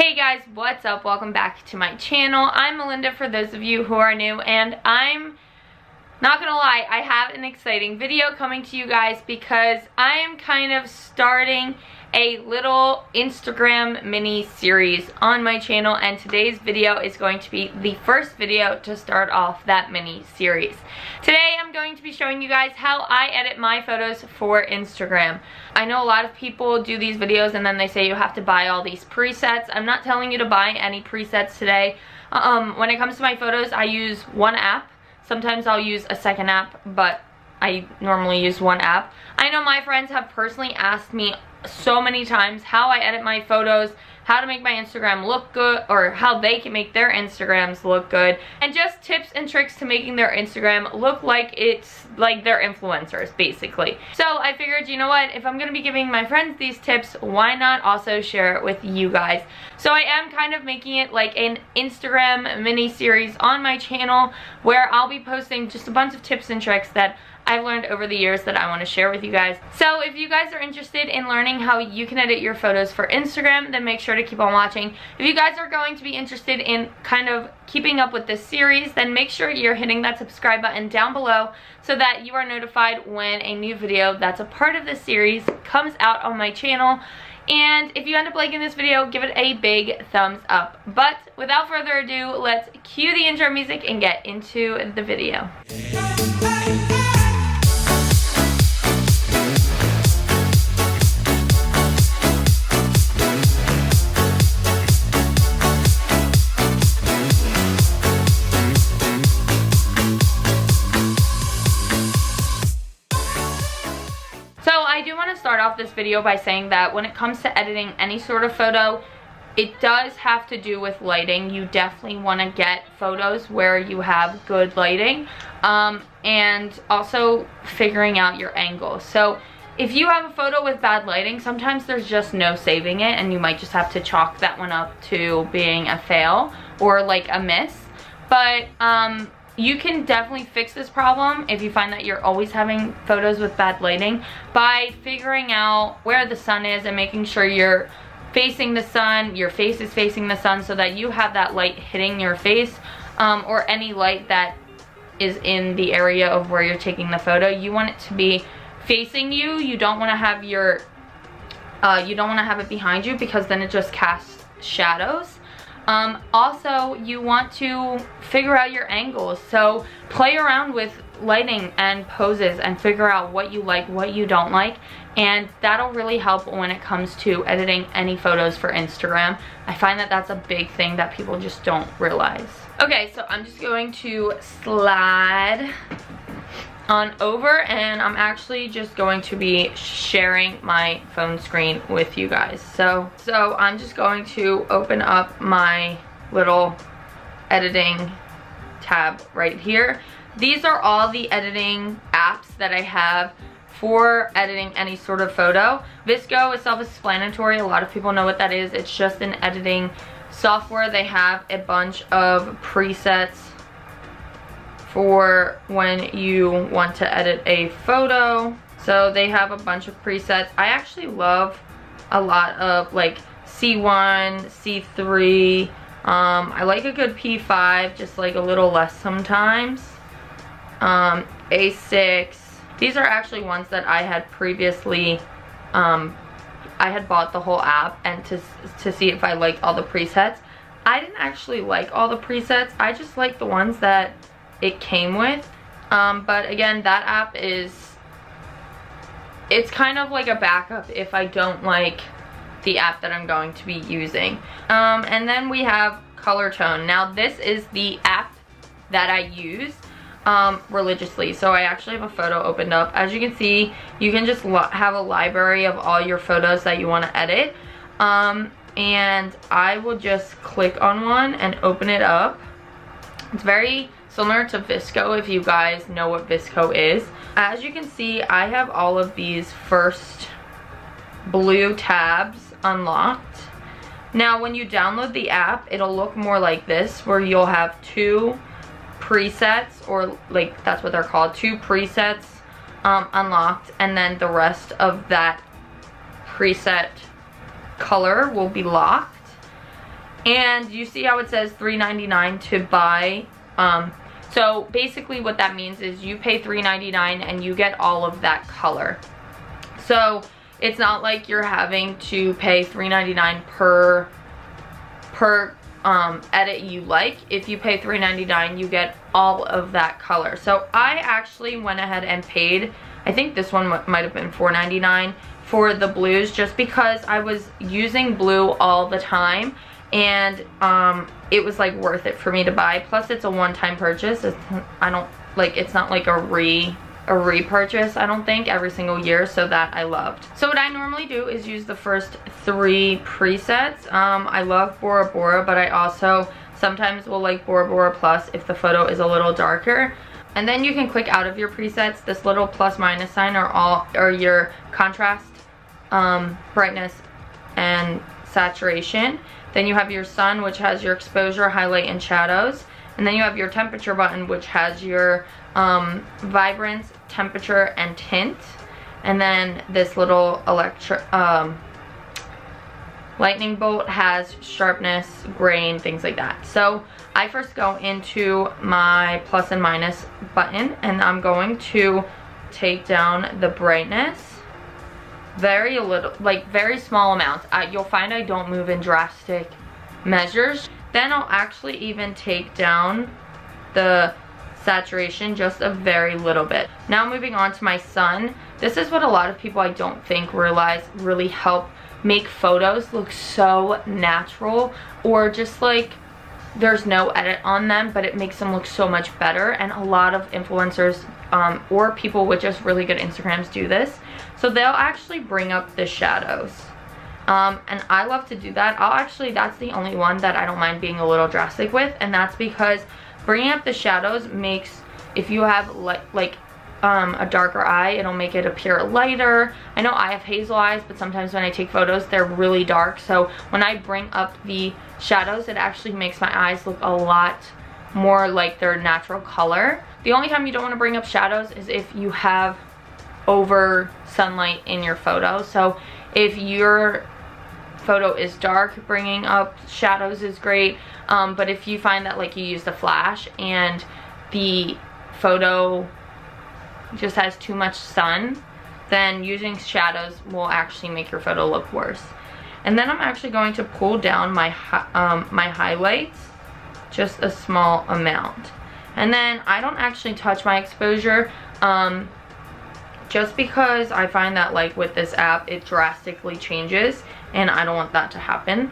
Hey guys, what's up? Welcome back to my channel. I'm Melinda for those of you who are new, and I'm not gonna lie, I have an exciting video coming to you guys because I am kind of starting a little Instagram mini series on my channel, and today's video is going to be the first video to start off that mini series. Today I'm going to be showing you guys how I edit my photos for Instagram. I know a lot of people do these videos and then they say you have to buy all these presets. I'm not telling you to buy any presets today. When it comes to my photos, I use one app. Sometimes I'll use a second app, but I normally use one app. I know my friends have personally asked me so many times how I edit my photos, how to make my Instagram look good, or how they can make their Instagrams look good, and just tips and tricks to making their Instagram look like it's like they're influencers, basically. So I figured, you know what, if I'm gonna be giving my friends these tips, why not also share it with you guys? So I am kind of making it like an Instagram mini series on my channel where I'll be posting just a bunch of tips and tricks that I've learned over the years that I want to share with you guys. So if you guys are interested in learning how you can edit your photos for Instagram, then make sure to keep on watching. If you guys are going to be interested in kind of keeping up with this series, then make sure you're hitting that subscribe button down below so that you are notified when a new video that's a part of this series comes out on my channel. And if you end up liking this video, give it a big thumbs up. But without further ado, let's cue the intro music and get into the video. I do want to start off this video by saying that when it comes to editing any sort of photo, it does have to do with lighting. You definitely want to get photos where you have good lighting, and also figuring out your angle. So if you have a photo with bad lighting, sometimes there's just no saving it, and you might just have to chalk that one up to being a fail or like a miss. But you can definitely fix this problem if you find that you're always having photos with bad lighting by figuring out where the sun is and making sure you're facing the sun, your face is facing the sun, so that you have that light hitting your face, or any light that is in the area of where you're taking the photo. You want it to be facing you. You don't want to have your it behind you, because then it just casts shadows. Also, you want to figure out your angles, so play around with lighting and poses and figure out what you like, what you don't like, and that'll really help when it comes to editing any photos for Instagram. I find that that's a big thing that people just don't realize. Okay, so I'm just going to slide on over, and I'm actually just going to be sharing my phone screen with you guys. So I'm just going to open up my little editing tab right here. These are all the editing apps that I have for editing any sort of photo. VSCO is self-explanatory. A lot of people know what that is. It's just an editing software. They have a bunch of presets for when you want to edit a photo. So they have a bunch of presets. I actually love a lot of like C1, C3. I like a good P5, just like a little less sometimes. A6. These are actually ones that I had previously, I had bought the whole app and to see if I liked all the presets. I didn't actually like all the presets. I just like the ones that it came with. But again, that app it's kind of like a backup if I don't like the app that I'm going to be using. And then we have Color Tone. Now this is the app that I use religiously. So I actually have a photo opened up. As you can see, you can just have a library of all your photos that you want to edit. And I will just click on one and open it up. It's very similar to VSCO, if you guys know what VSCO is. As you can see, I have all of these first blue tabs unlocked. Now when you download the app, it'll look more like this, where you'll have two presets, or like that's what they're called, two presets unlocked, and then the rest of that preset color will be locked. And you see how it says $3.99 to buy. So basically what that means is you pay $3.99 and you get all of that color. So it's not like you're having to pay $3.99 per edit you like. If you pay $3.99, you get all of that color. So I actually went ahead and paid, I think this one might have been $4.99 for the blues, just because I was using blue all the time, and it was like worth it for me to buy. Plus it's a one-time purchase. It's not like a repurchase, I don't think, every single year, so that I loved. So what I normally do is use the first 3 presets. I love Bora Bora, but I also sometimes will like Bora Bora Plus if the photo is a little darker. And then you can click out of your presets. This little plus minus sign are your contrast, brightness, and saturation. Then you have your sun, which has your exposure, highlight, and shadows. And then you have your temperature button, which has your vibrance, temperature, and tint. And then this little lightning bolt has sharpness, grain, things like that. So I first go into my plus and minus button, and I'm going to take down the brightness very small amounts. You'll find I don't move in drastic measures. Then I'll actually even take down the saturation just a very little bit. Now moving on to my sun. This is what a lot of people, I don't think, realize really help make photos look so natural, or just like there's no edit on them, but it makes them look so much better. And a lot of influencers or people with just really good Instagrams do this. So they'll actually bring up the shadows. And I love to do that. That's the only one that I don't mind being a little drastic with, and that's because bringing up the shadows makes, if you have a darker eye, it'll make it appear lighter. I know I have hazel eyes, but sometimes when I take photos, they're really dark. So when I bring up the shadows, it actually makes my eyes look a lot more like their natural color. The only time you don't want to bring up shadows is if you have over sunlight in your photo. So if your photo is dark, bringing up shadows is great. But if you find that like you used a flash and the photo just has too much sun, then using shadows will actually make your photo look worse. And then I'm actually going to pull down my highlights just a small amount. And then I don't actually touch my exposure, just because I find that like with this app it drastically changes, and I don't want that to happen.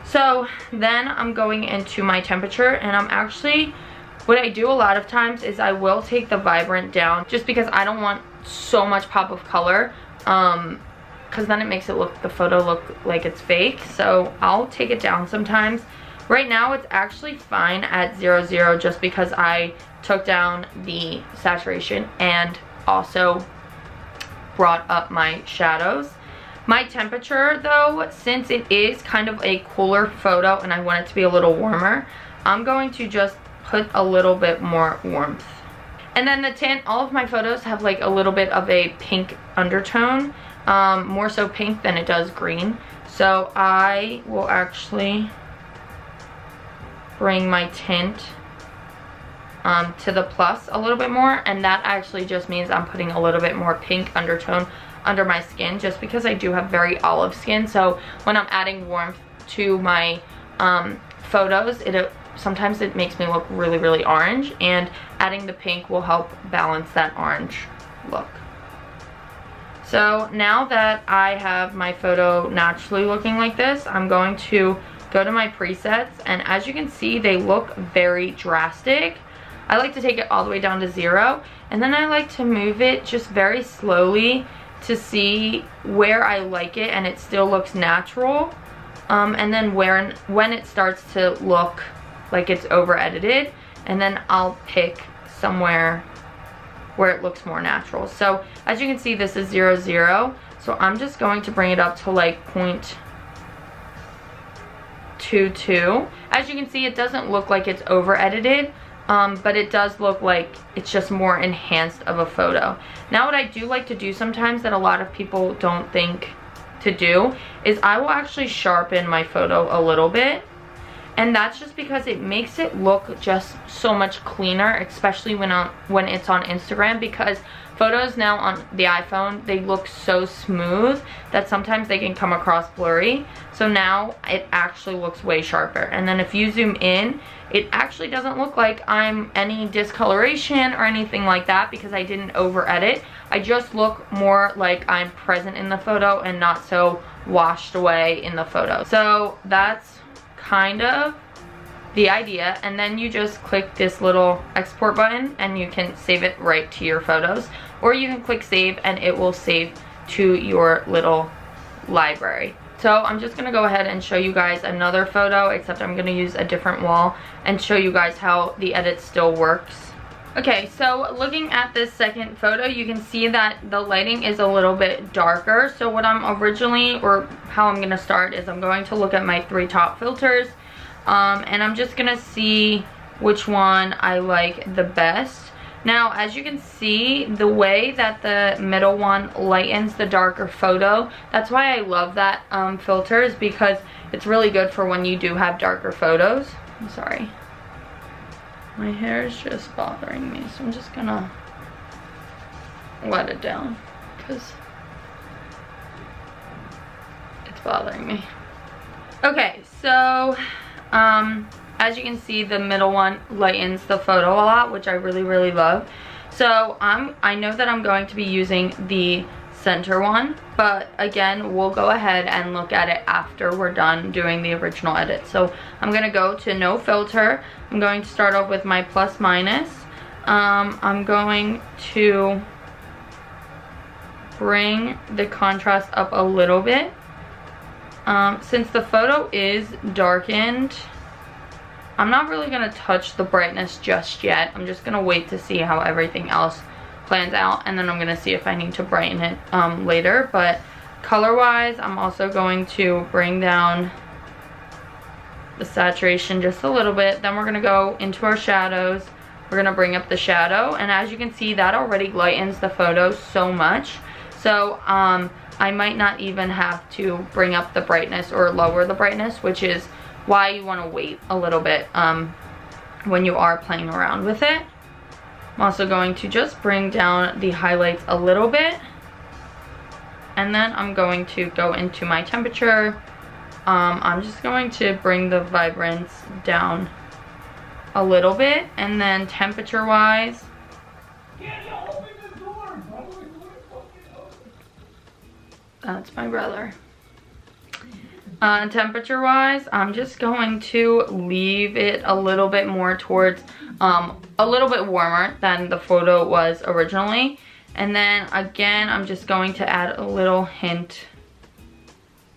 So then I'm going into my temperature, and I'm actually, what I do a lot of times is I will take the vibrant down, just because I don't want so much pop of color, because then it makes the photo look like it's fake. So I'll take it down sometimes. Right now it's actually fine at 00, just because I took down the saturation and also brought up my shadows. My temperature though, since it is kind of a cooler photo and I want it to be a little warmer, I'm going to just put a little bit more warmth. And then the tint, all of my photos have like a little bit of a pink undertone, more so pink than it does green. So I will actually bring my tint to the plus a little bit more, and that actually just means I'm putting a little bit more pink undertone under my skin, just because I do have very olive skin. So when I'm adding warmth to my photos, sometimes it makes me look really, really orange, and adding the pink will help balance that orange look. So now that I have my photo naturally looking like this, I'm going to go to my presets, and as you can see, they look very drastic. I like to take it all the way down to 0, and then I like to move it just very slowly to see where I like it and it still looks natural, and then when it starts to look like it's over edited, and then I'll pick somewhere where it looks more natural. So as you can see, this is 00, so I'm just going to bring it up to like 0.22. As you can see, it doesn't look like it's over edited, but it does look like it's just more enhanced of a photo. Now what I do like to do sometimes that a lot of people don't think to do is I will actually sharpen my photo a little bit. And that's just because it makes it look just so much cleaner, especially when it's on Instagram, because photos now on the iPhone, they look so smooth that sometimes they can come across blurry. So now it actually looks way sharper. And then if you zoom in, it actually doesn't look like I'm any discoloration or anything like that, because I didn't over edit. I just look more like I'm present in the photo and not so washed away in the photo. So that's kind of the idea. And then you just click this little export button and you can save it right to your photos, or you can click save and it will save to your little library. So I'm just gonna go ahead and show you guys another photo, except I'm gonna use a different wall and show you guys how the edit still works. Okay, so looking at this second photo, you can see that the lighting is a little bit darker. So what I'm originally, or how I'm gonna start, is I'm going to look at my 3 top filters, and I'm just gonna see which one I like the best. Now, as you can see, the way that the middle one lightens the darker photo, that's why I love that filter, is because it's really good for when you do have darker photos. I'm sorry. My hair is just bothering me, so I'm just gonna let it down because it's bothering me. Okay, so as you can see, the middle one lightens the photo a lot, which I really love. So I know that I'm going to be using the center one, but again, we'll go ahead and look at it after we're done doing the original edit. So I'm gonna go to no filter. I'm going to start off with my plus minus. I'm going to bring the contrast up a little bit. Since the photo is darkened, I'm not really gonna touch the brightness just yet. I'm just gonna wait to see how everything else plans out, and then I'm gonna see if I need to brighten it later. But color wise, I'm also going to bring down the saturation just a little bit. Then we're gonna go into our shadows. We're gonna bring up the shadow, and as you can see, that already lightens the photo so much. So I might not even have to bring up the brightness or lower the brightness, which is why you want to wait a little bit when you are playing around with it. I'm also going to just bring down the highlights a little bit, and then I'm going to go into my temperature. I'm just going to bring the vibrance down a little bit, and then temperature wise, that's my brother. Temperature wise, I'm just going to leave it a little bit more towards a little bit warmer than the photo was originally. And then again, I'm just going to add a little hint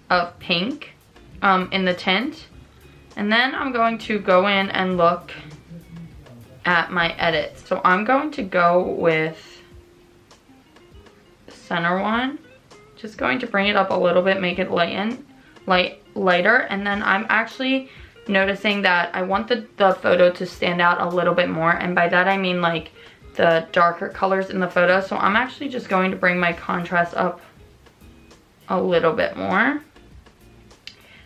of pink in the tint. And then I'm going to go in and look at my edits. So I'm going to go with the center one. Just going to bring it up a little bit, make it lighter, and then I'm actually noticing that I want the photo to stand out a little bit more, and by that I mean like the darker colors in the photo. So I'm actually just going to bring my contrast up a little bit more,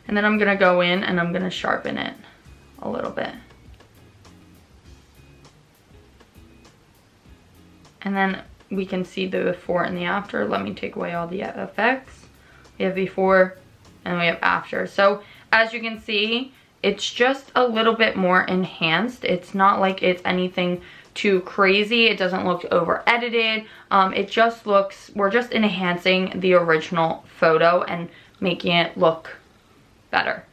and then I'm gonna go in and I'm gonna sharpen it a little bit. And then we can see the before and the after. Let me take away all the effects. We have before and we have after. So as you can see, it's just a little bit more enhanced. It's not like it's anything too crazy. It doesn't look over edited. It just looks, we're just enhancing the original photo and making it look better.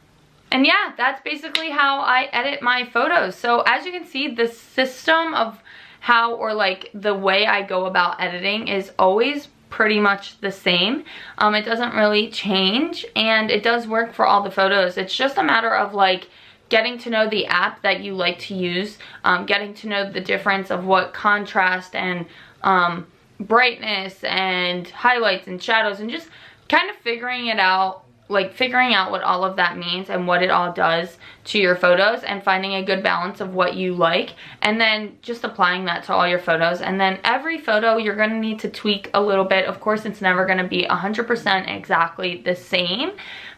And yeah, that's basically how I edit my photos. So as you can see, the system of how, or like the way I go about editing is always pretty much the same. It doesn't really change, and it does work for all the photos. It's just a matter of like getting to know the app that you like to use, getting to know the difference of what contrast and brightness and highlights and shadows, and just kind of figuring it out, like figuring out what all of that means and what it all does to your photos, and finding a good balance of what you like, and then just applying that to all your photos. And then every photo you're going to need to tweak a little bit. Of course, it's never going to be 100% exactly the same,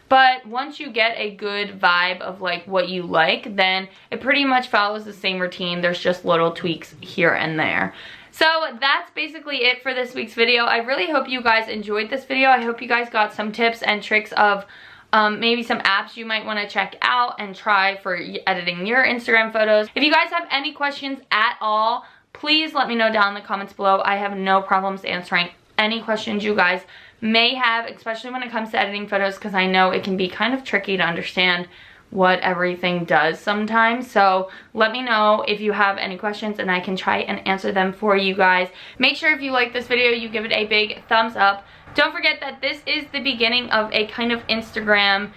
But once you get a good vibe of like what you like, then it pretty much follows the same routine. There's just little tweaks here and there. So that's basically it for this week's video. I really hope you guys enjoyed this video. I hope you guys got some tips and tricks of maybe some apps you might want to check out and try for editing your Instagram photos. If you guys have any questions at all, please let me know down in the comments below. I have no problems answering any questions you guys may have, especially when it comes to editing photos, because I know it can be kind of tricky to understand what everything does sometimes. So let me know if you have any questions and I can try and answer them for you guys. Make sure if you like this video, you give it a big thumbs up. Don't forget that this is the beginning of a kind of Instagram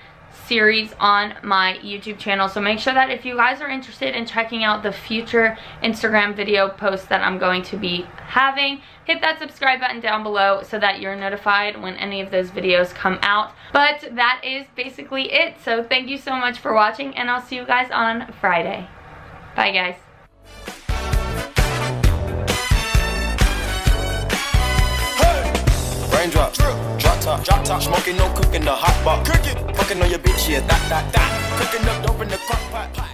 series on my YouTube channel, so make sure that if you guys are interested in checking out the future Instagram video posts that I'm going to be having, hit that subscribe button down below so that you're notified when any of those videos come out. But that is basically it, so thank you so much for watching, and I'll see you guys on Friday. Bye guys. Raindrop, drop top, smoking, no cooking, the hot pot, cooking, fucking on your bitch, yeah, that, cooking up dope in the crock pot.